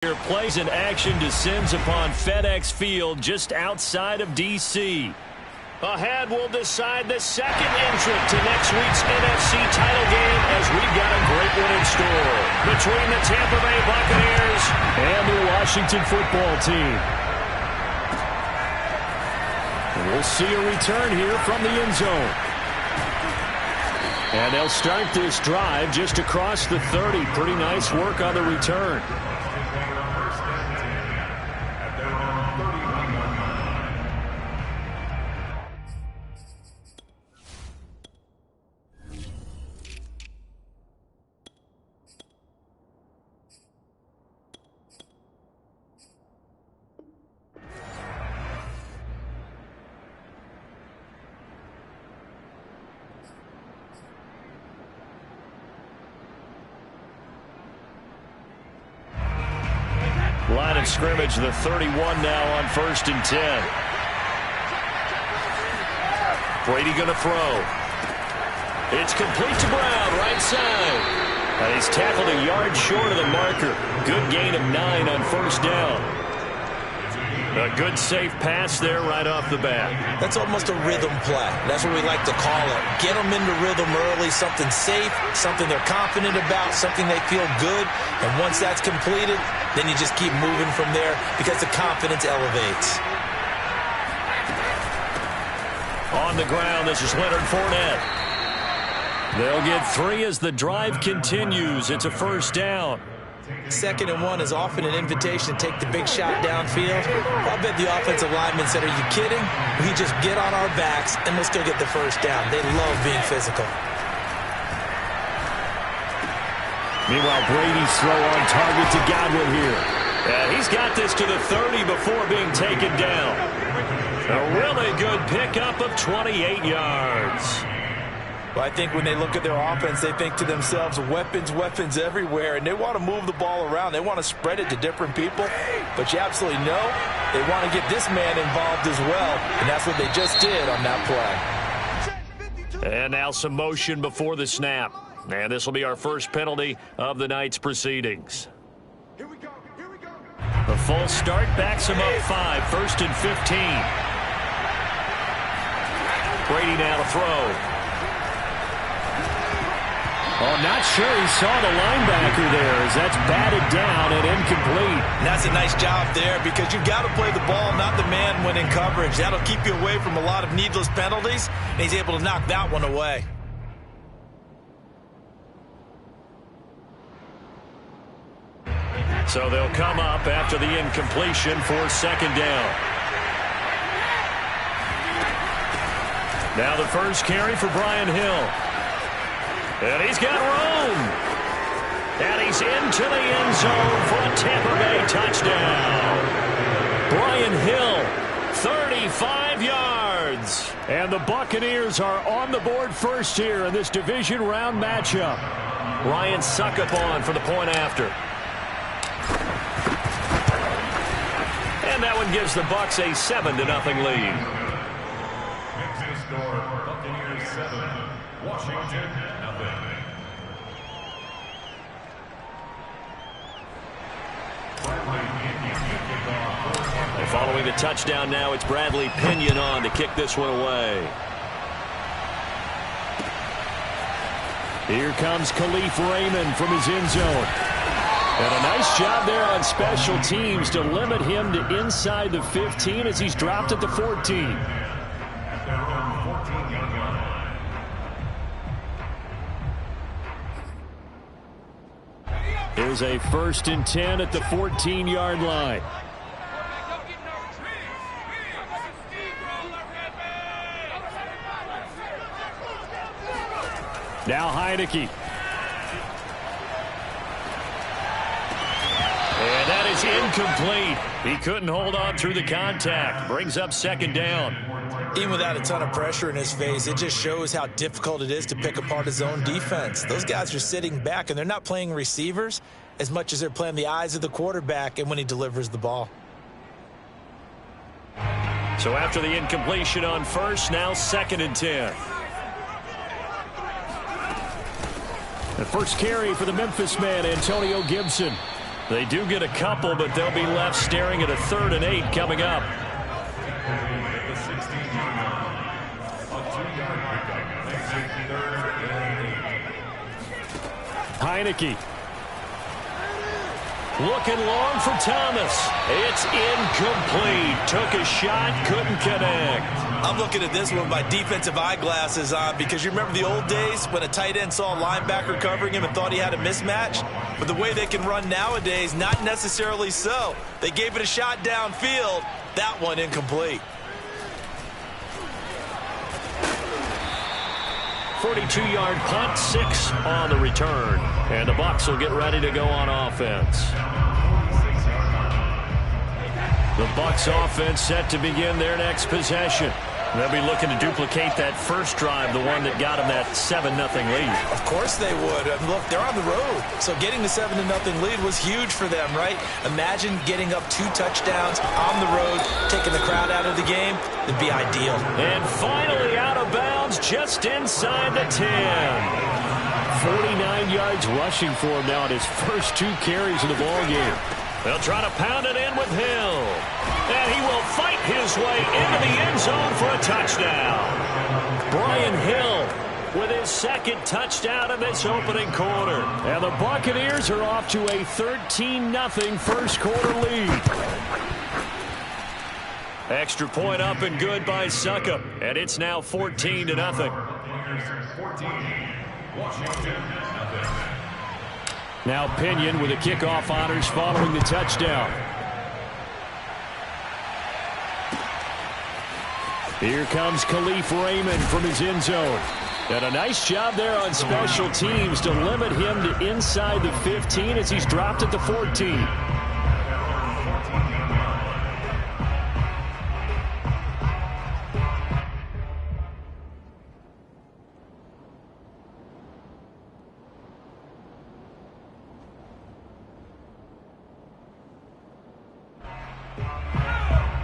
Here plays in action descends upon FedEx Field just outside of D.C. Ahead will decide the second entrant to next week's NFC title game as we've got a great one in store between the Tampa Bay Buccaneers and the Washington football team. And we'll see a return here from the end zone. And they'll start this drive just across the 30. Pretty nice work on the return. Line of scrimmage, the 31 now on 1st and 10. Brady going to throw. It's complete to Brown, right side. And he's tackled a yard short of the marker. Good gain of 9 on 1st down. A good safe pass there right off the bat. That's almost a rhythm play. That's what we like to call it. Get them into rhythm early, something safe, something they're confident about, something they feel good. And once that's completed, then you just keep moving from there because the confidence elevates. On the ground, this is Leonard Fournette. They'll get 3 as the drive continues. It's a 1st down. 2nd and 1 is often an invitation to take the big shot downfield. I bet the offensive lineman said, are you kidding? We just get on our backs and we'll still get the 1st down. They love being physical. Meanwhile, Brady's throw on target to Godwin here. He's got this to the 30 before being taken down. A really good pickup of 28 yards. Well, I think when they look at their offense, they think to themselves, weapons, weapons everywhere, and they want to move the ball around. They want to spread it to different people, but you absolutely know they want to get this man involved as well, and that's what they just did on that play. And now some motion before the snap. And this will be our first penalty of the night's proceedings. Here we go. The full start backs him up 5, 1st and 15. Brady now to throw. Oh, not sure he saw the linebacker there as that's batted down and incomplete. And that's a nice job there because you've got to play the ball, not the man when in coverage. That'll keep you away from a lot of needless penalties, and he's able to knock that one away. So they'll come up after the incompletion for 2nd down. Now the first carry for Brian Hill. And he's got room. And he's into the end zone for a Tampa Bay touchdown. Brian Hill, 35 yards. And the Buccaneers are on the board first here in this division round matchup. Ryan Suckup on for the point after. And that one gives the Bucks a 7-0 lead. Mixing score, Buccaneers 7, Washington 0. Following the touchdown now, it's Bradley Pinion on to kick this one away. Here comes Khalif Raymond from his end zone. And a nice job there on special teams to limit him to inside the 15 as he's dropped at the 14. Here's a 1st and 10 at the 14-yard line. Now Heineke. And that is incomplete. He couldn't hold on through the contact. Brings up 2nd down. Even without a ton of pressure in his face, it just shows how difficult it is to pick apart his own defense. Those guys are sitting back, and they're not playing receivers as much as they're playing the eyes of the quarterback and when he delivers the ball. So after the incompletion on 1st, now 2nd and 10. The first carry for the Memphis man, Antonio Gibson. They do get a couple, but they'll be left staring at a 3rd and 8 coming up. At the 16-yard line, a 2-yard pickup makes it 3rd and 8. Heineke. Looking long for Thomas. It's incomplete. Took a shot, couldn't connect. I'm looking at this with my defensive eyeglasses on because you remember the old days when a tight end saw a linebacker covering him and thought he had a mismatch? But the way they can run nowadays, not necessarily so. They gave it a shot downfield. That one incomplete. 42-yard punt, 6 on the return. And the Bucks will get ready to go on offense. The Bucks offense set to begin their next possession. They'll be looking to duplicate that first drive, the one that got them that 7-0 lead. Of course they would. Look, they're on the road. So getting the 7-0 lead was huge for them, right? Imagine getting up 2 touchdowns on the road, taking the crowd out of the game. It'd be ideal. And finally out of bounds just inside the 10. 49 yards rushing for him now at his first 2 carries in the ballgame. They'll try to pound it in with Hill. And he will fight his way into the end zone for a touchdown. Brian Hill with his 2nd touchdown in this opening quarter. And the Buccaneers are off to a 13-0 first quarter lead. Extra point up and good by Suckup. And it's now 14-0. 14, Washington, nothing. Now Pinion with the kickoff honors following the touchdown. Here comes Khalif Raymond from his end zone. And a nice job there on special teams to limit him to inside the 15 as he's dropped at the 14.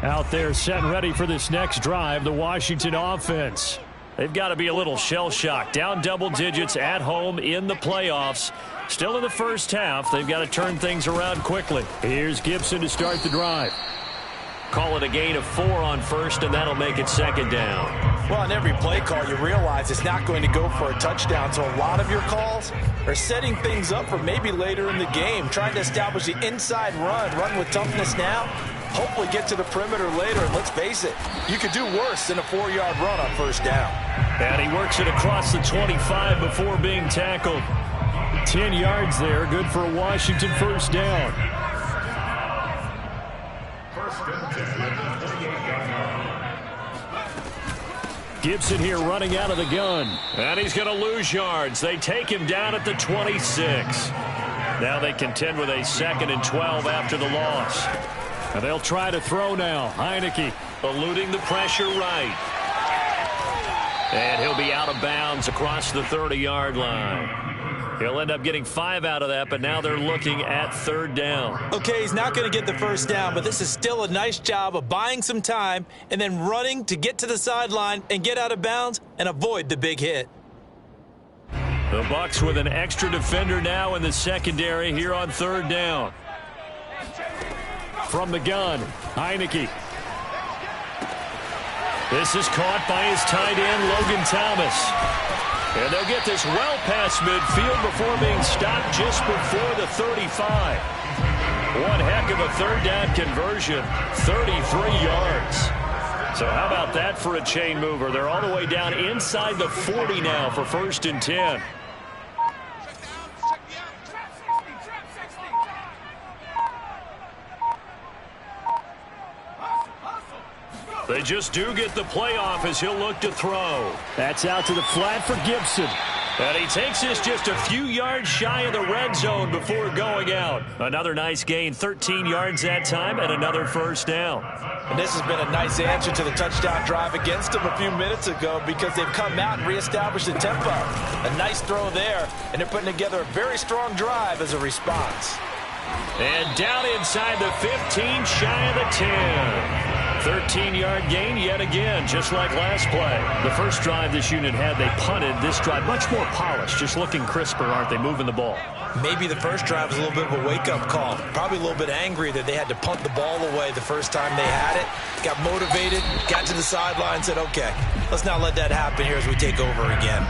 Out there set and ready for this next drive, the Washington offense. They've got to be a little shell-shocked. Down double digits at home in the playoffs. Still in the first half. They've got to turn things around quickly. Here's Gibson to start the drive. Call it a gain of 4 on first, and that'll make it 2nd down. Well, on every play call, you realize it's not going to go for a touchdown. So a lot of your calls are setting things up for maybe later in the game, trying to establish the inside run with toughness now. Hopefully get to the perimeter later, and let's face it, you could do worse than a 4-yard run on first down. And he works it across the 25 before being tackled. 10 yards there, good for a Washington first down. First and 10 at the 28-yard line. Gibson here running out of the gun. And he's going to lose yards. They take him down at the 26. Now they contend with a 2nd and 12 after the loss. And they'll try to throw now. Heineke eluding the pressure right. And he'll be out of bounds across the 30-yard line. He'll end up getting 5 out of that, but now they're looking at 3rd down. Okay, he's not going to get the first down, but this is still a nice job of buying some time and then running to get to the sideline and get out of bounds and avoid the big hit. The Bucks with an extra defender now in the secondary here on 3rd down. From the gun, Heineke. This is caught by his tight end, Logan Thomas. And they'll get this well past midfield before being stopped just before the 35. One heck of a 3rd down conversion, 33 yards. So how about that for a chain mover? They're all the way down inside the 40 now for 1st and 10. They just do get the playoff as he'll look to throw. That's out to the flat for Gibson. And he takes this just a few yards shy of the red zone before going out. Another nice gain, 13 yards that time, and another first down. And this has been a nice answer to the touchdown drive against them a few minutes ago because they've come out and reestablished the tempo. A nice throw there, and they're putting together a very strong drive as a response. And down inside the 15, shy of the 10. 13-yard gain yet again, just like last play. The first drive this unit had, they punted. This drive, much more polished, just looking crisper, aren't they, moving the ball? Maybe the first drive was a little bit of a wake-up call. Probably a little bit angry that they had to punt the ball away the first time they had it. Got motivated, got to the sideline, said, okay, let's not let that happen here as we take over again.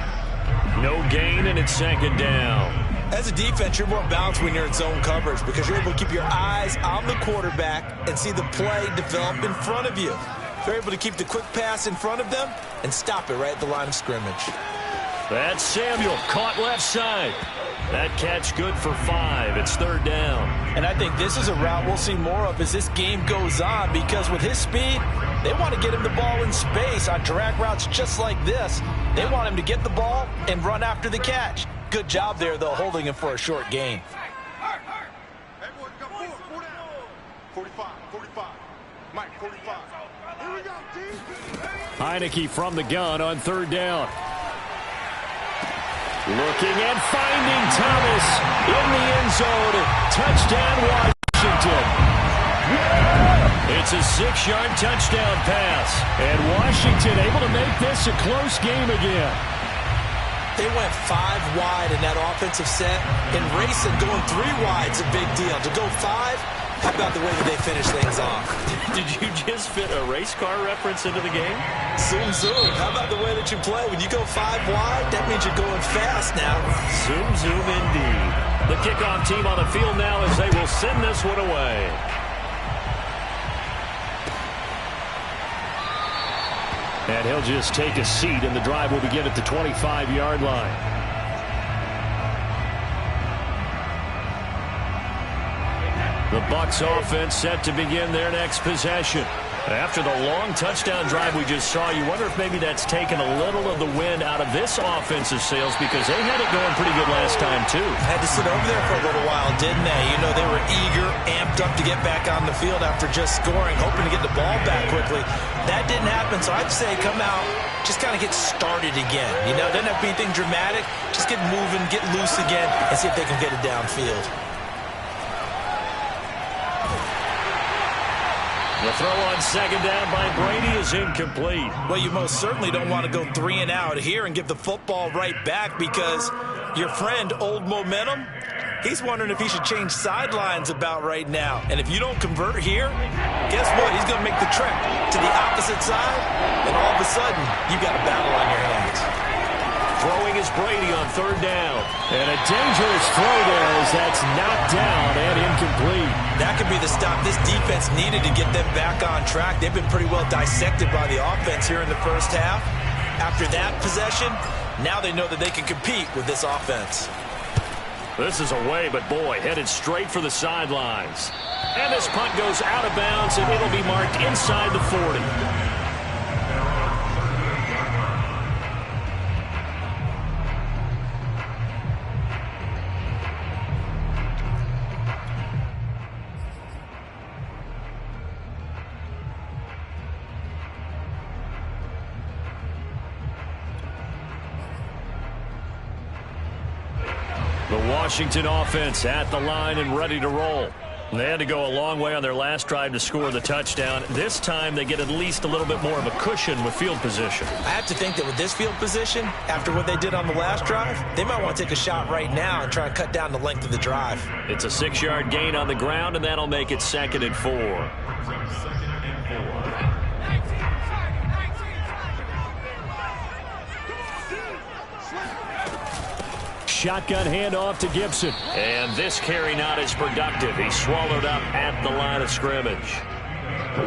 No gain, and it's second down. As a defense, you're more balanced when you're in zone coverage because you're able to keep your eyes on the quarterback and see the play develop in front of you. You're able to keep the quick pass in front of them and stop it right at the line of scrimmage. That's Samuel, caught left side. That catch good for 5. It's third down. And I think this is a route we'll see more of as this game goes on because with his speed, they want to get him the ball in space on drag routes just like this. They want him to get the ball and run after the catch. Good job there, though, holding him for a short gain. 45. Mike, 45. Here we go, team. Heineke from the gun on third down. Looking and finding Thomas in the end zone. Touchdown, Washington. It's a 6-yard touchdown pass. And Washington able to make this a close game again. They went 5 wide in that offensive set. And racing going 3 wide's a big deal. To go 5, how about the way that they finish things off? Did you just fit a race car reference into the game? Zoom, zoom. How about the way that you play? When you go 5 wide, that means you're going fast now. Zoom, zoom indeed. The kickoff team on the field now as they will send this one away. And he'll just take a seat, and the drive will begin at the 25-yard line. The Bucks offense set to begin their next possession. After the long touchdown drive we just saw, you wonder if maybe that's taken a little of the wind out of this offensive sails because they had it going pretty good last time, too. Had to sit over there for a little while, didn't they? You know, they were eager, amped up to get back on the field after just scoring, hoping to get the ball back quickly. That didn't happen, so I'd say come out, just kind of get started again. You know, doesn't have to be anything dramatic. Just get moving, get loose again, and see if they can get it downfield. The throw on second down by Brady is incomplete. Well, you most certainly don't want to go 3 and out here and give the football right back because your friend, Old Momentum, he's wondering if he should change sidelines about right now. And if you don't convert here, guess what? He's going to make the trek to the opposite side, and all of a sudden, you've got a battle on your hands. Throwing is Brady on third down. And a dangerous throw there as that's knocked down and incomplete. That could be the stop this defense needed to get them back on track. They've been pretty well dissected by the offense here in the first half. After that possession, now they know that they can compete with this offense. This is away, but boy, headed straight for the sidelines. And this punt goes out of bounds, and it'll be marked inside the 40. The Washington offense at the line and ready to roll. They had to go a long way on their last drive to score the touchdown. This time they get at least a little bit more of a cushion with field position. I have to think that with this field position, after what they did on the last drive, they might want to take a shot right now and try and cut down the length of the drive. It's a 6-yard gain on the ground, and that'll make it 2nd and 4. Shotgun handoff to Gibson. And this carry not as productive. He's swallowed up at the line of scrimmage.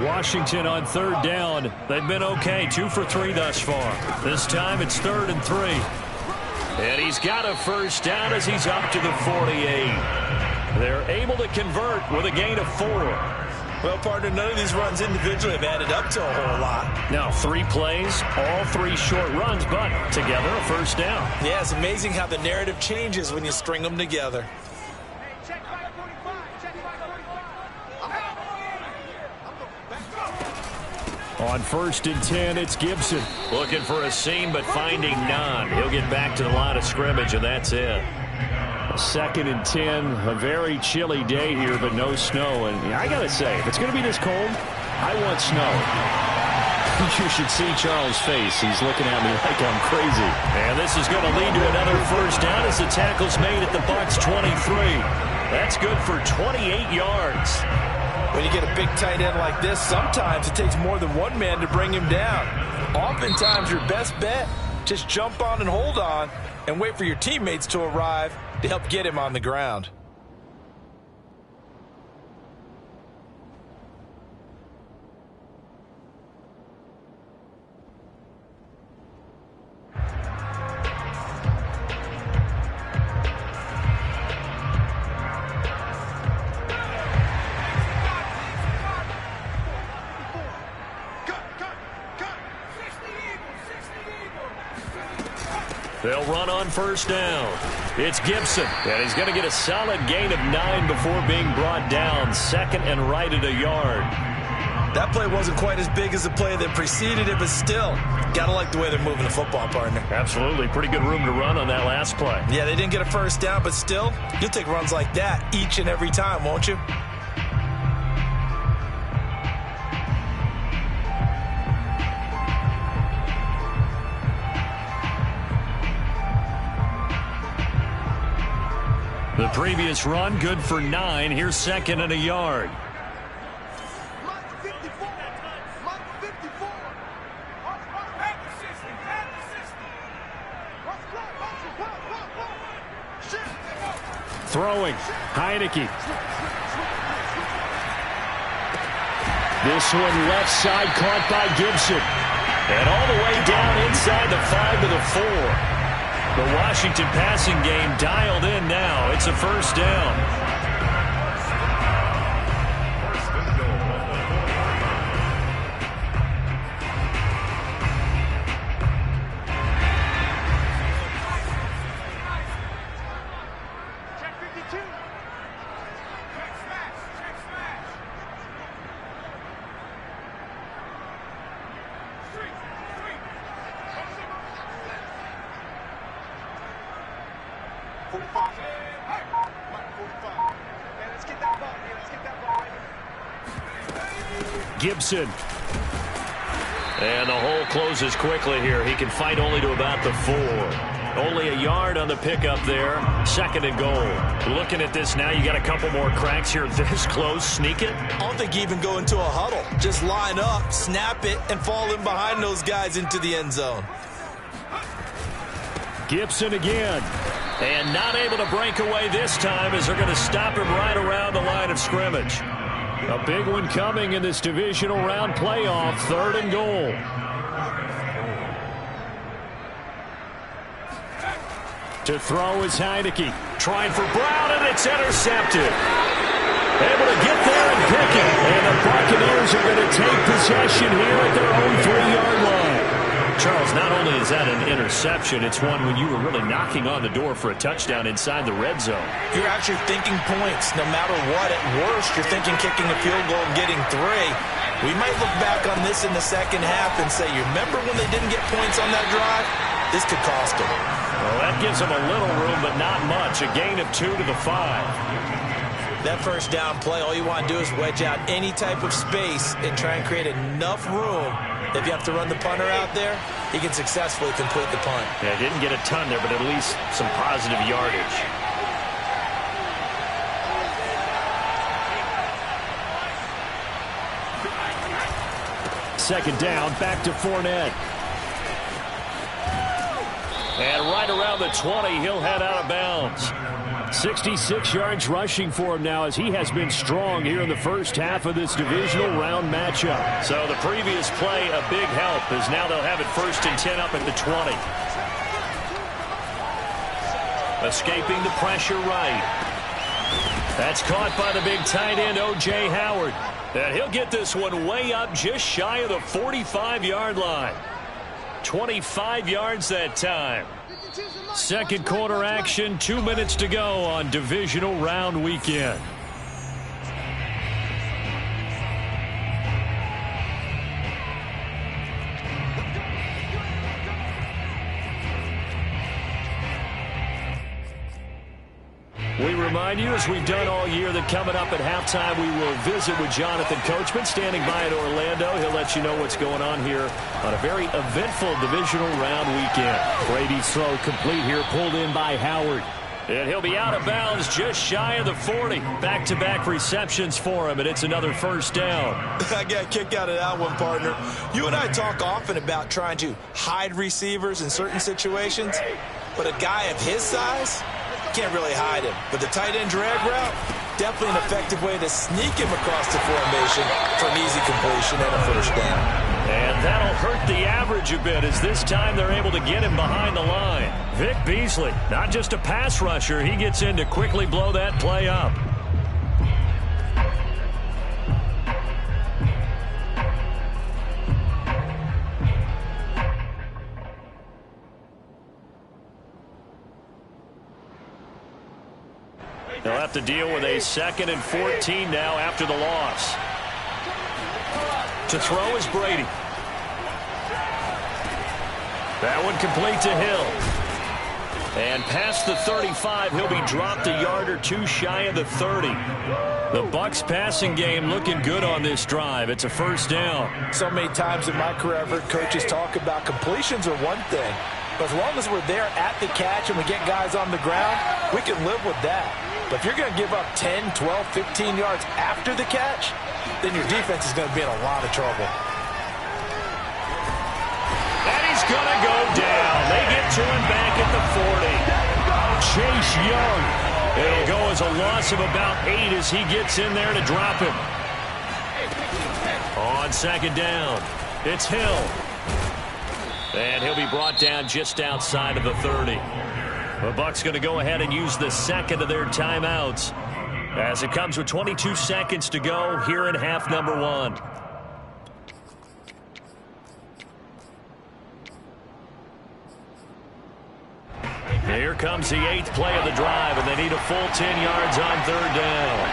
Washington on third down. They've been okay. 2 for 3 thus far. This time it's 3rd and 3. And he's got a first down as he's up to the 48. They're able to convert with a gain of 4. Well, partner, none of these runs individually have added up to a whole lot. Now 3 plays, all 3 short runs, but together a first down. Yeah, it's amazing how the narrative changes when you string them together. On 1st and 10, it's Gibson. Looking for a seam, but finding none. He'll get back to the line of scrimmage, and that's it. 2nd and 10, a very chilly day here, but no snow. And I got to say, if it's going to be this cold, I want snow. You should see Charles' face. He's looking at me like I'm crazy. And this is going to lead to another first down as the tackle's made at the Bucks 23. That's good for 28 yards. When you get a big tight end like this, sometimes it takes more than one man to bring him down. Oftentimes, your best bet, just jump on and hold on and wait for your teammates to arrive to help get him on the ground. They'll run on first down. It's Gibson, and he's going to get a solid gain of 9 before being brought down. Second and right at a yard. That play wasn't quite as big as the play that preceded it, but still, got to like the way they're moving the football, partner. Absolutely. Pretty good room to run on that last play. Yeah, they didn't get a first down, but still, you'll take runs like that each and every time, won't you? The previous run, good for 9. Here's second and a yard. Throwing, Heineke. This one left side caught by Gibson. And all the way down inside the 5 to the 4. The Washington passing game dialed in now. It's a first down. Gibson. And the hole closes quickly here. He can fight only to about the 4. Only a yard on the pickup there. Second and goal. Looking at this now, you got a couple more cracks here this close. Sneak it. I don't think you even go into a huddle. Just line up, snap it, and fall in behind those guys into the end zone. Gibson again. And not able to break away this time as they're going to stop him right around the line of scrimmage. A big one coming in this divisional round playoff. Third and goal. To throw is Heineke. Trying for Brown, and it's intercepted. Able to get there and pick it. And the Buccaneers are going to take possession here at their own 3-yard line. Charles, not only is that an interception, it's one when you were really knocking on the door for a touchdown inside the red zone. You're actually thinking points no matter what. At worst, you're thinking kicking a field goal and getting 3. We might look back on this in the second half and say, you remember when they didn't get points on that drive? This could cost them. Well, that gives them a little room, but not much. A gain of 2 to the 5. That first down play, all you want to do is wedge out any type of space and try and create enough room. If you have to run the punter out there, he can successfully complete the punt. Yeah, didn't get a ton there, but at least some positive yardage. Second down, back to Fournette. And right around the 20, he'll head out of bounds. 66 yards rushing for him now as he has been strong here in the first half of this divisional round matchup. So the previous play, a big help, as now they'll have it 1st and 10 up at the 20. Escaping the pressure right. That's caught by the big tight end, O.J. Howard. And he'll get this one way up just shy of the 45-yard line. 25 yards that time. Second quarter action, 2 minutes to go on divisional round weekend. We remind you, as we've done all year, that coming up at halftime, we will visit with Jonathan Coachman, standing by in Orlando. He'll let you know what's going on here on a very eventful divisional round weekend. Brady's throw complete here, pulled in by Howard. And he'll be out of bounds just shy of the 40. Back-to-back receptions for him, and it's another first down. I got a kick out of that one, partner. You and I talk often about trying to hide receivers in certain situations, but a guy of his size, can't really hide him. But the tight end drag route, definitely an effective way to sneak him across the formation for an easy completion and a first down. And that'll hurt the average a bit, as this time they're able to get him behind the line. Vic Beasley, not just a pass rusher, he gets in to quickly blow that play up. They'll have to deal with a 2nd and 14 now after the loss. To throw is Brady. That one complete to Hill. And past the 35, he'll be dropped a yard or two shy of the 30. The Bucks passing game looking good on this drive. It's a first down. So many times in my career, I've heard coaches talk about completions are one thing. But as long as we're there at the catch and we get guys on the ground, we can live with that. But if you're going to give up 10, 12, 15 yards after the catch, then your defense is going to be in a lot of trouble. And he's going to go down. They get to him back at the 40. Chase Young. It'll go as a loss of about 8 as he gets in there to drop him. On second down, it's Hill. And he'll be brought down just outside of the 30. The Bucks going to go ahead and use the second of their timeouts as it comes with 22 seconds to go here in half number 1. Here comes the 8th play of the drive, and they need a full 10 yards on 3rd down.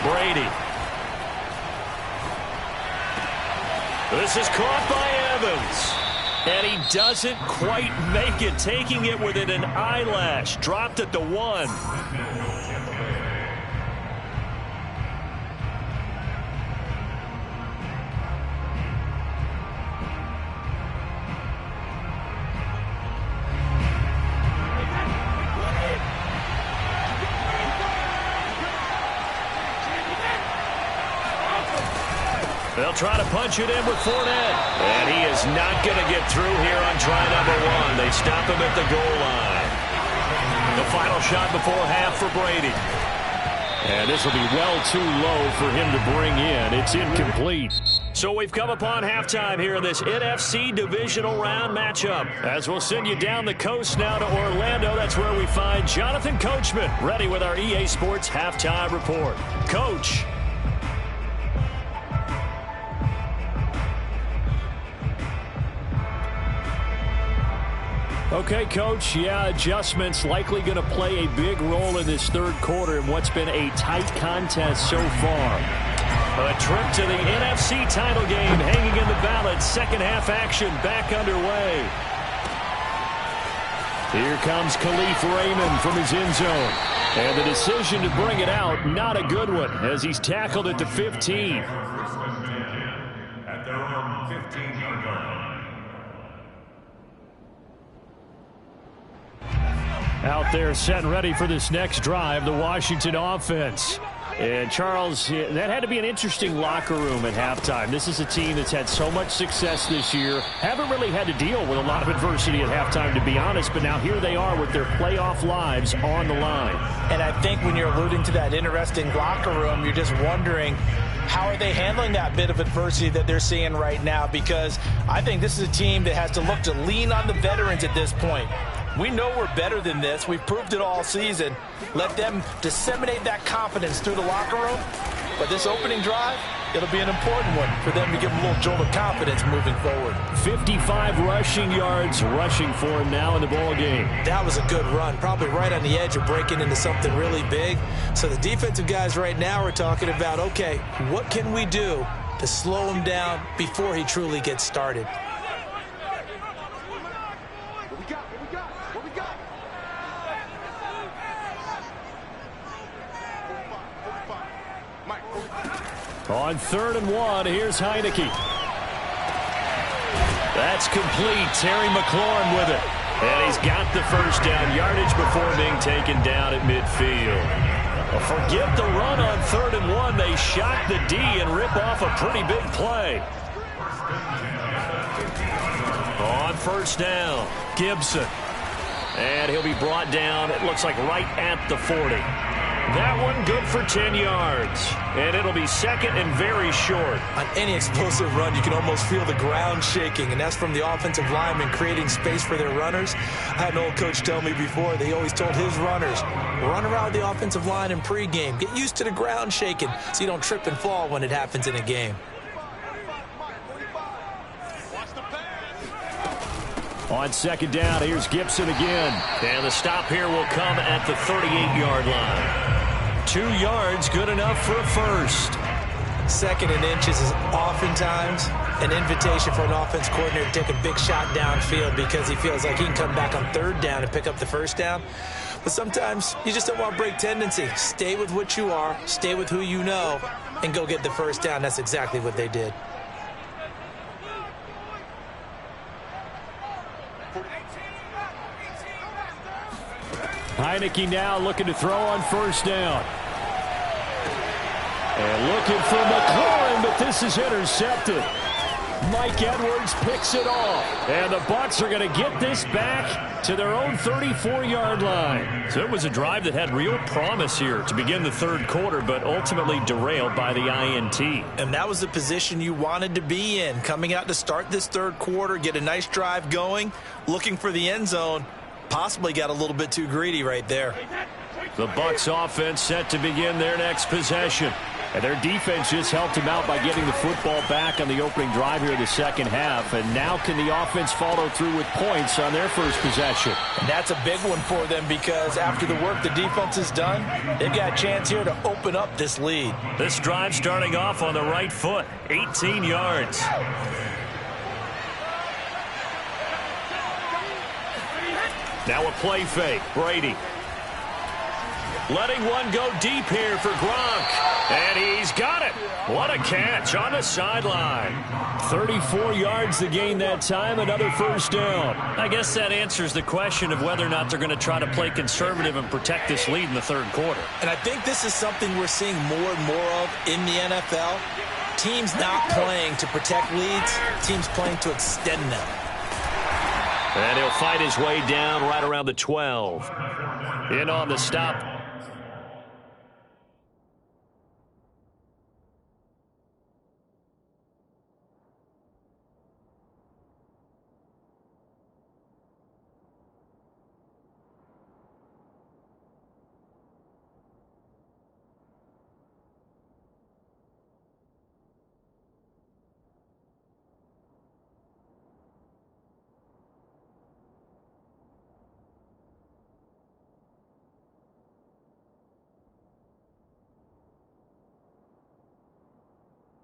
Brady. This is caught by Evans. And he doesn't quite make it, taking it within an eyelash. Dropped at the 1. They'll try to punch it in with Fournette. And he is not going to get through here on try number 1. They stop him at the goal line. The final shot before half for Brady. And this will be well too low for him to bring in. It's incomplete. So we've come upon halftime here in this NFC divisional round matchup. As we'll send you down the coast now to Orlando. That's where we find Jonathan Coachman ready with our EA Sports halftime report. Coach. Okay, Coach, adjustments likely going to play a big role in this third quarter in what's been a tight contest so far. A trip to the NFC title game hanging in the balance. Second half action back underway. Here comes Khalif Raymond from his end zone. And the decision to bring it out, not a good one, as he's tackled at the 15. At their own 15-yard line. Out there set and ready for this next drive, the Washington offense. And Charles, that had to be an interesting locker room at halftime. This is a team that's had so much success this year. Haven't really had to deal with a lot of adversity at halftime, to be honest. But now here they are with their playoff lives on the line. And I think when you're alluding to that interesting locker room, you're just wondering, how are they handling that bit of adversity that they're seeing right now? Because I think this is a team that has to look to lean on the veterans at this point. We know we're better than this. We've proved it all season. Let them disseminate that confidence through the locker room. But this opening drive, it'll be an important one for them to give them a little jolt of confidence moving forward. 55 rushing yards rushing for him now in the ball game. That was a good run, probably right on the edge of breaking into something really big. So the defensive guys right now are talking about, okay, what can we do to slow him down before he truly gets started? On 3rd and 1, here's Heineke. That's complete. Terry McLaurin with it. And he's got the first down yardage before being taken down at midfield. Well, forget the run on 3rd and 1. They shock the D and rip off a pretty big play. On 1st down, Gibson. And he'll be brought down, it looks like right at the 40. That one good for 10 yards. And it'll be 2nd and very short. On any explosive run, you can almost feel the ground shaking, and that's from the offensive linemen creating space for their runners. I had an old coach tell me before, they always told his runners, run around the offensive line in pregame. Get used to the ground shaking so you don't trip and fall when it happens in a game. On 2nd down, here's Gibson again. And the stop here will come at the 38-yard line. 2 yards, good enough for a first. 2nd and inches is oftentimes an invitation for an offense coordinator to take a big shot downfield because he feels like he can come back on 3rd down and pick up the first down. But sometimes you just don't want to break tendency. Stay with what you are, stay with who you know, and go get the first down. That's exactly what they did. Heineke now looking to throw on 1st down. And looking for McLaurin, but this is intercepted. Mike Edwards picks it off. And the Bucks are going to get this back to their own 34-yard line. So it was a drive that had real promise here to begin the 3rd quarter, but ultimately derailed by the INT. And that was the position you wanted to be in. Coming out to start this 3rd quarter, get a nice drive going, looking for the end zone. Possibly got a little bit too greedy right there. The Bucks offense set to begin their next possession. And their defense just helped them out by getting the football back on the opening drive here in the 2nd half. And now can the offense follow through with points on their first possession? And that's a big one for them because after the work the defense has done, they've got a chance here to open up this lead. This drive starting off on the right foot, 18 yards. Now a play fake. Brady letting one go deep here for Gronk. And he's got it. What a catch on the sideline. 34 yards to gain that time. Another first down. I guess that answers the question of whether or not they're going to try to play conservative and protect this lead in the 3rd quarter. And I think this is something we're seeing more and more of in the NFL. Teams not playing to protect leads. Teams playing to extend them. And he'll fight his way down right around the 12. In on the stop.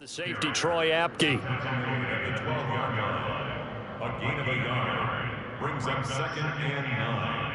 The safety, Troy Apke. At the 12-yard line, a gain of a yard brings up 2nd and 9.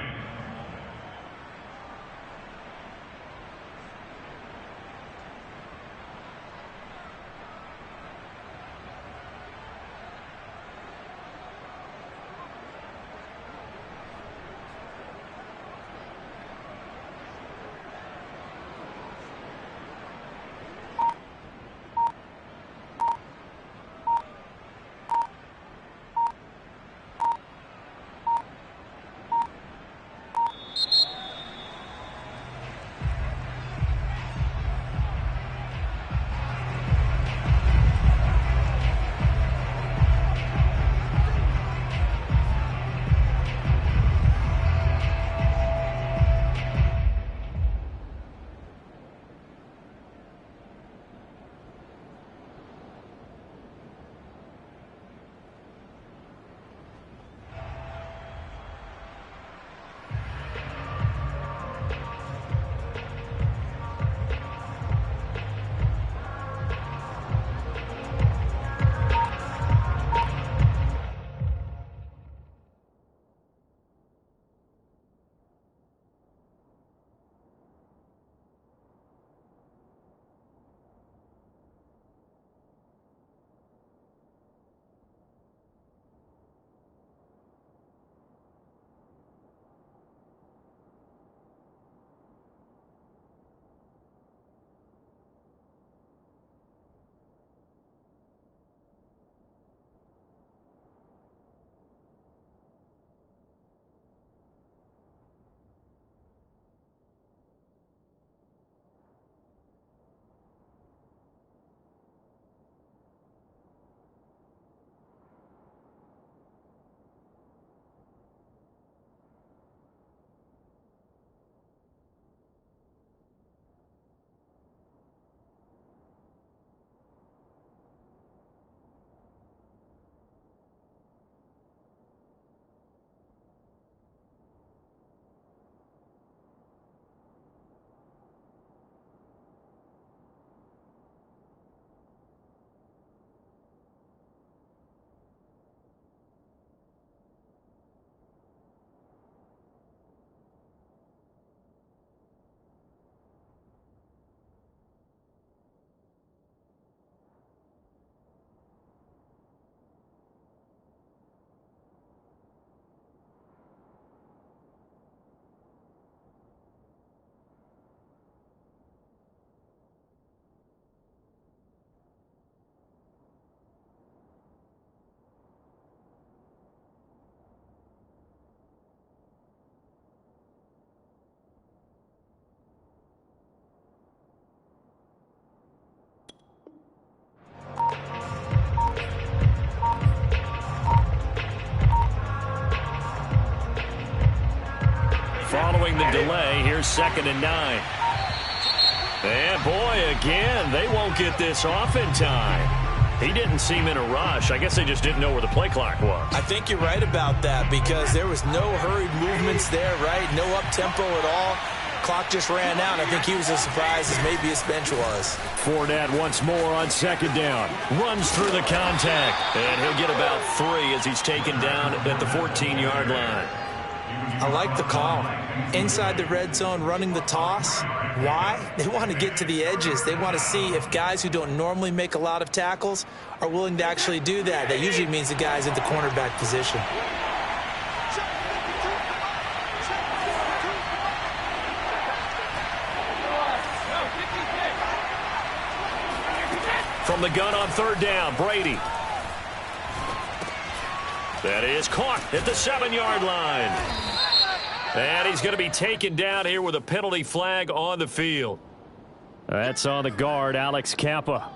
following the delay. Here's 2nd and 9. And boy, again, they won't get this off in time. He didn't seem in a rush. I guess they just didn't know where the play clock was. I think you're right about that because there was no hurried movements there, right? No up-tempo at all. Clock just ran out. I think he was as surprised as maybe his bench was. Fournette once more on 2nd down. Runs through the contact. And he'll get about 3 as he's taken down at the 14-yard line. I like the call. Inside the red zone, running the toss. Why? They want to get to the edges. They want to see if guys who don't normally make a lot of tackles are willing to actually do that. That usually means the guys at the cornerback position. From the gun on 3rd down, Brady. That is caught at the 7-yard line. And he's going to be taken down here with a penalty flag on the field. That's on the guard, Alex Kappa.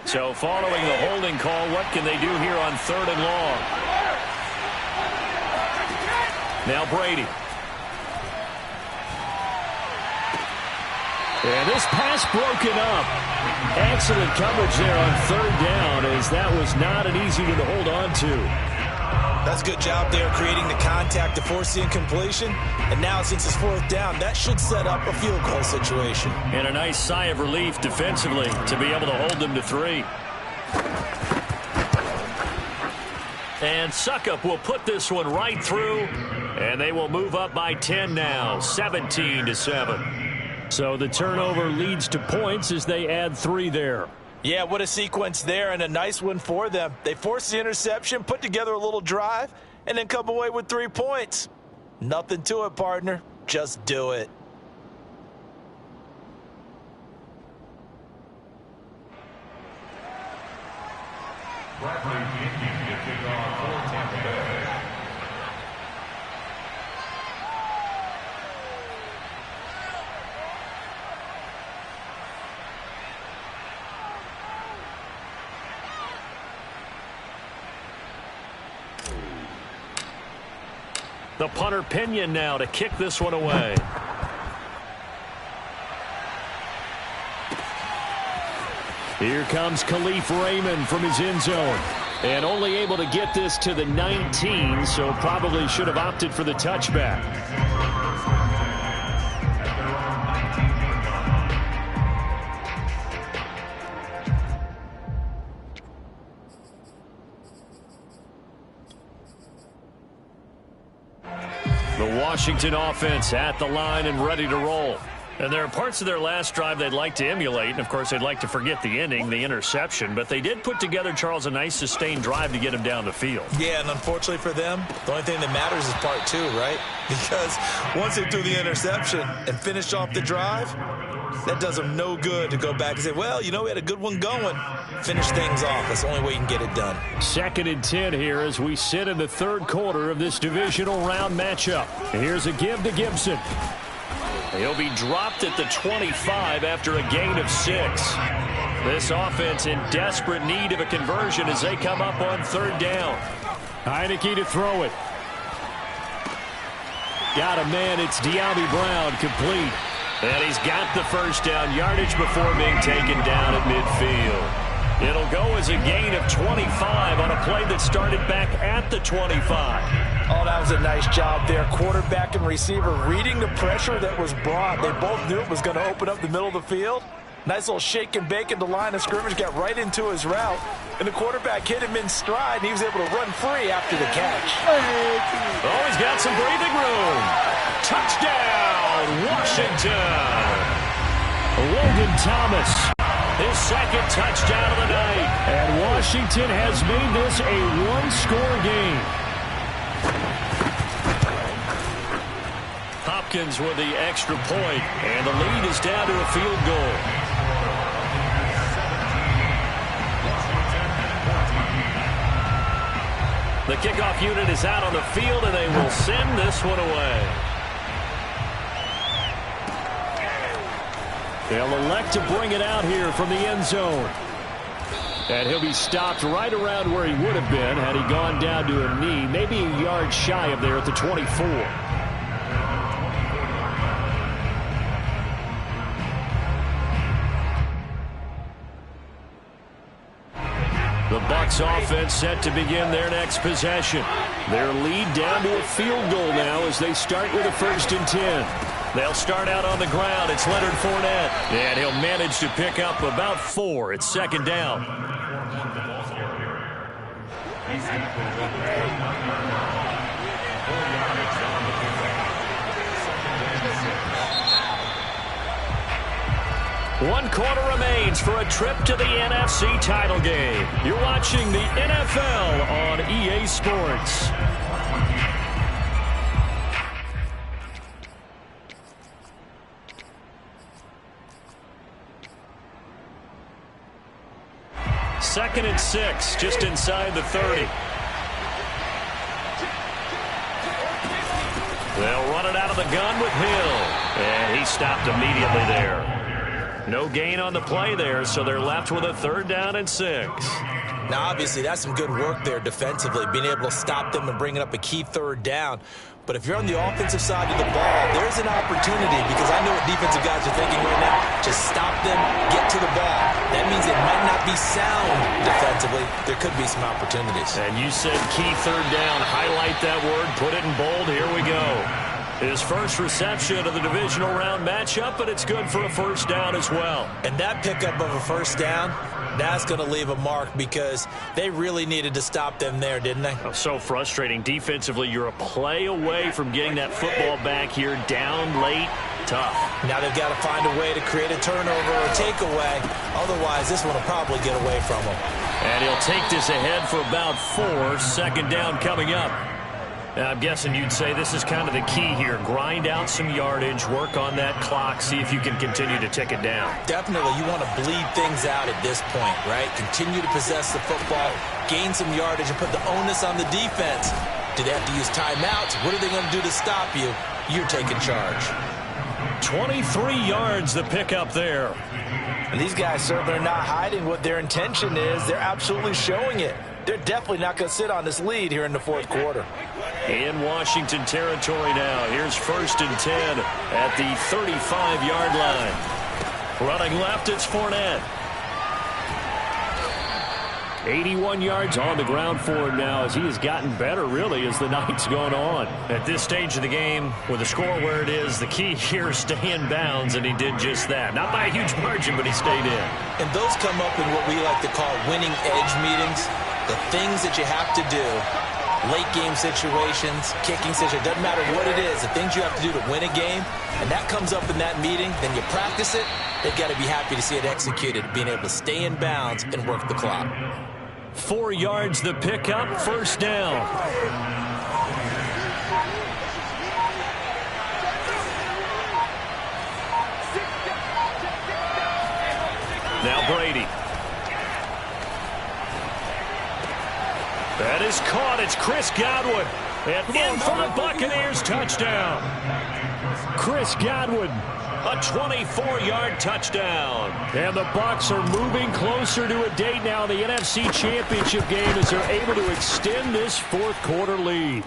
So following the holding call, what can they do here on 3rd and long? Now Brady. And this pass broken up. Excellent coverage there on 3rd down, as that was not an easy one to hold on to. That's a good job there creating the contact to force the incompletion. And now since it's 4th down, that should set up a field goal situation. And a nice sigh of relief defensively to be able to hold them to 3. And Suckup will put this one right through. And they will move up by 10 now, 17-7. So the turnover leads to points as they add 3 there. Yeah, what a sequence there, and a nice one for them. They forced the interception, put together a little drive, and then come away with 3 points. Nothing to it, partner. Just do it. Bradley Indy to kick off for Tampa Bay. The punter Pinion now to kick this one away. Here comes Khalif Raymond from his end zone. And only able to get this to the 19, so probably should have opted for the touchback. The Washington offense at the line and ready to roll. And there are parts of their last drive they'd like to emulate. And, of course, they'd like to forget the ending, the interception. But they did put together, Charles, a nice sustained drive to get him down the field. Yeah, and unfortunately for them, the only thing that matters is part 2, right? Because once they threw the interception and finished off the drive, that does them no good to go back and say, well, you know, we had a good one going. Finish things off. That's the only way you can get it done. 2nd and 10 here as we sit in the 3rd quarter of this divisional round matchup. Here's a give to Gibson. He'll be dropped at the 25 after a gain of 6. This offense in desperate need of a conversion as they come up on 3rd down. Heineke to throw it. Got a man. It's De'Ami Brown, complete. And he's got the first down yardage before being taken down at midfield. It'll go as a gain of 25 on a play that started back at the 25. Oh, that was a nice job there. Quarterback and receiver reading the pressure that was brought. They both knew it was going to open up the middle of the field. Nice little shake and bake in the line of scrimmage, got right into his route. And the quarterback hit him in stride, and he was able to run free after the catch. Oh, he's got some breathing room. Touchdown, Washington. Logan Thomas. His 2nd touchdown of the night. And Washington has made this a one-score game. Hopkins with the extra point, and the lead is down to a field goal. The kickoff unit is out on the field, and they will send this one away. They'll elect to bring it out here from the end zone. And he'll be stopped right around where he would have been had he gone down to a knee, maybe a yard shy of there at the 24. The Bucks offense set to begin their next possession. Their lead down to a field goal now as they start with a 1st and 10. They'll start out on the ground. It's Leonard Fournette. And he'll manage to pick up about 4. It's 2nd down. One quarter remains for a trip to the NFC title game. You're watching the NFL on EA Sports. Second and 6, just inside the 30. They'll run it out of the gun with Hill. And he stopped immediately there. No gain on the play there, so they're left with a 3rd down and 6. Now, obviously, that's some good work there defensively, being able to stop them and bringing up a key 3rd down. But if you're on the offensive side of the ball, there's an opportunity, because I know what defensive guys are thinking right now. Just stop them, get to the ball. That means it might not be sound defensively. There could be some opportunities. And you said key 3rd down. Highlight that word. Put it in bold. Here we go. His first reception of the divisional round matchup, but it's good for a 1st down as well. And that pickup of a 1st down, that's going to leave a mark, because they really needed to stop them there, didn't they? Oh, so frustrating. Defensively, you're a play away from getting that football back here, down late. Tough. Now they've got to find a way to create a turnover or takeaway. Otherwise, this one will probably get away from them. And he'll take this ahead for about 4. 2nd down coming up. Now, I'm guessing you'd say this is kind of the key here. Grind out some yardage, work on that clock, see if you can continue to tick it down. Definitely, you want to bleed things out at this point, right? Continue to possess the football, gain some yardage, and put the onus on the defense. Do they have to use timeouts? What are they going to do to stop you? You're taking charge. 23 yards the pickup there. And these guys certainly are not hiding what their intention is. They're absolutely showing it. They're definitely not going to sit on this lead here in the 4th quarter. In Washington territory now. Here's 1st and 10 at the 35-yard line. Running left, it's Fournette. 81 yards on the ground for him now as he has gotten better, really, as the night's gone on. At this stage of the game, with the score where it is, the key here is stay in bounds, and he did just that. Not by a huge margin, but he stayed in. And those come up in what we like to call winning edge meetings. The things that you have to do, late game situations, kicking situations, doesn't matter what it is, the things you have to do to win a game, and that comes up in that meeting, then you practice it, they've got to be happy to see it executed, being able to stay in bounds and work the clock. 4 yards the pickup, 1st down. Now Brady. That is caught. It's Chris Godwin. And in for the Buccaneers, touchdown. Chris Godwin, a 24-yard touchdown. And the Bucks are moving closer to a date now in the NFC Championship game as they're able to extend this 4th quarter lead.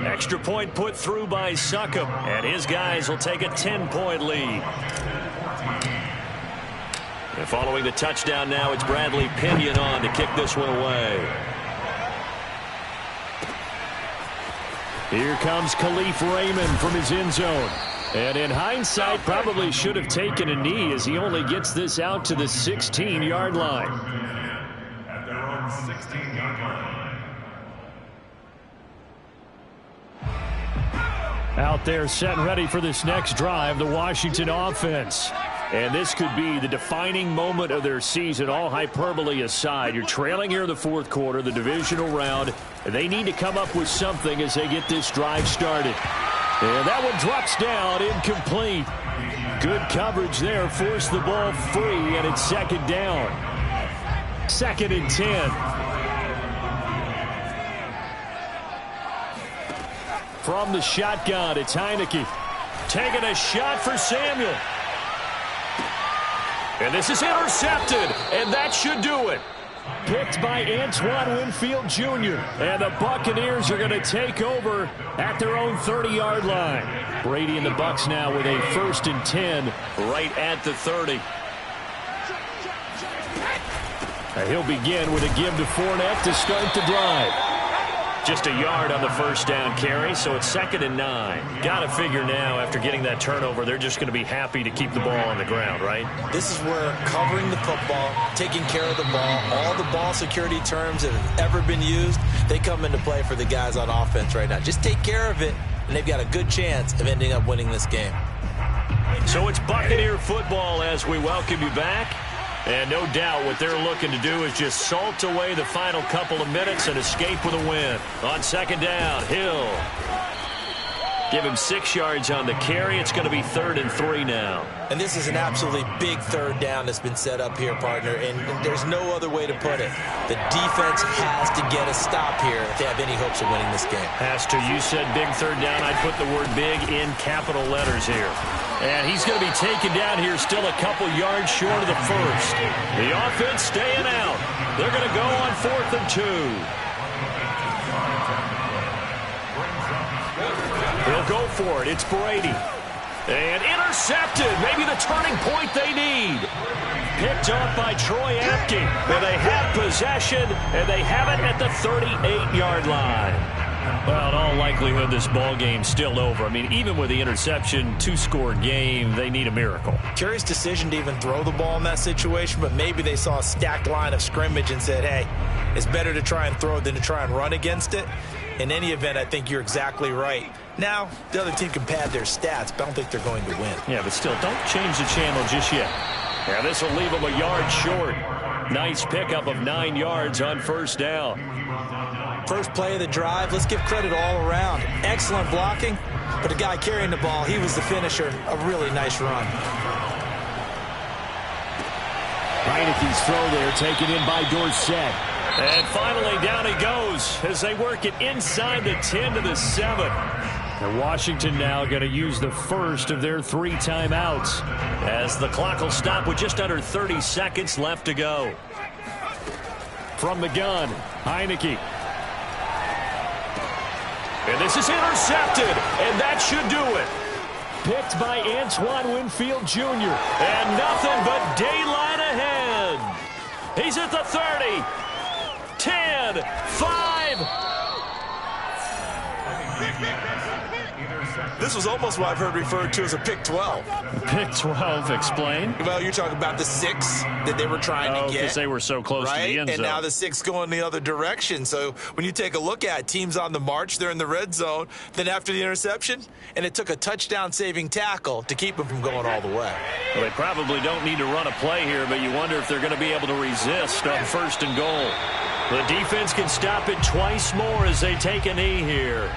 Extra point put through by Succop, and his guys will take a 10-point lead. And following the touchdown now, it's Bradley Pinion on to kick this one away. Here comes Khalif Raymond from his end zone. And in hindsight, probably should have taken a knee as he only gets this out to the 16-yard line. At their own 16-yard line. Out there set and ready for this next drive, the Washington offense. And this could be the defining moment of their season, all hyperbole aside. You're trailing here in the 4th quarter, the divisional round, and they need to come up with something as they get this drive started. And that one drops down, incomplete. Good coverage there, forced the ball free, and it's 2nd down. 2nd and 10. From the shotgun, it's Heineke. Taking a shot for Samuel. And this is intercepted, and that should do it. Picked by Antoine Winfield Jr. And the Buccaneers are going to take over at their own 30-yard line. Brady and the Bucks now with a 1st and 10 right at the 30. He'll begin with a give to Fournette to start the drive. Just a yard on the first down carry, so it's 2nd and 9. Got to figure now, after getting that turnover, they're just going to be happy to keep the ball on the ground, right? This is where covering the football, taking care of the ball, all the ball security terms that have ever been used, they come into play for the guys on offense right now. Just take care of it, and they've got a good chance of ending up winning this game. So it's Buccaneer football as we welcome you back. And no doubt what they're looking to do is just salt away the final couple of minutes and escape with a win. On 2nd down, Hill. Give him 6 yards on the carry. It's going to be 3rd and 3 now. And this is an absolutely big 3rd down that's been set up here, partner, and there's no other way to put it. The defense has to get a stop here if they have any hopes of winning this game. Has to. You said big 3rd down. I'd put the word big in capital letters here. And he's going to be taken down here still a couple yards short of the first. The offense staying out. They're going to go on 4th and 2. He'll go for it. It's Brady. And intercepted. Maybe the turning point they need. Picked up by Troy Apke. And they have possession, and they have it at the 38-yard line. Well, in all likelihood, this ball game's still over. I mean, even with the interception, 2-score game, they need a miracle. Curious decision to even throw the ball in that situation, but maybe they saw a stacked line of scrimmage and said, hey, it's better to try and throw than to try and run against it. In any event, I think you're exactly right. Now, the other team can pad their stats, but I don't think they're going to win. Yeah, but still, don't change the channel just yet. Yeah, this will leave them a yard short. Nice pickup of 9 yards on 1st down. First play of the drive, let's give credit all around. Excellent blocking, but the guy carrying the ball, he was the finisher. A really nice run. Heineke's throw there taken in by Dorsett. And finally, down he goes as they work it inside the 10 to the 7. And Washington now going to use the first of their 3 timeouts, as the clock will stop with just under 30 seconds left to go. From the gun, Heineke. And this is intercepted, and that should do it. Picked by Antoine Winfield Jr. And nothing but daylight ahead. He's at the 30. 10, 5. This was almost what I've heard referred to as a pick 12. Pick 12, explain. Well, you're talking about the 6 that they were trying to get. Because they were so close to the end zone. And now the 6 going the other direction. So when you take a look at teams on the march, they're in the red zone. Then after the interception, and it took a touchdown-saving tackle to keep them from going all the way. Well, they probably don't need to run a play here, but you wonder if they're going to be able to resist on 1st and goal. The defense can stop it twice more as they take a knee here.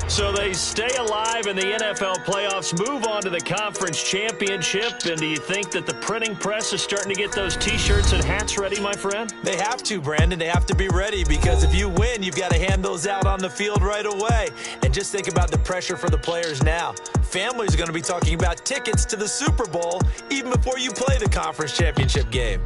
So they stay alive in the NFL playoffs, move on to the conference championship. And do you think that the printing press is starting to get those T-shirts and hats ready, my friend? They have to, Brandon. They have to be ready, because if you win, you've got to hand those out on the field right away. And just think about the pressure for the players now. Families are going to be talking about tickets to the Super Bowl even before you play the conference championship game.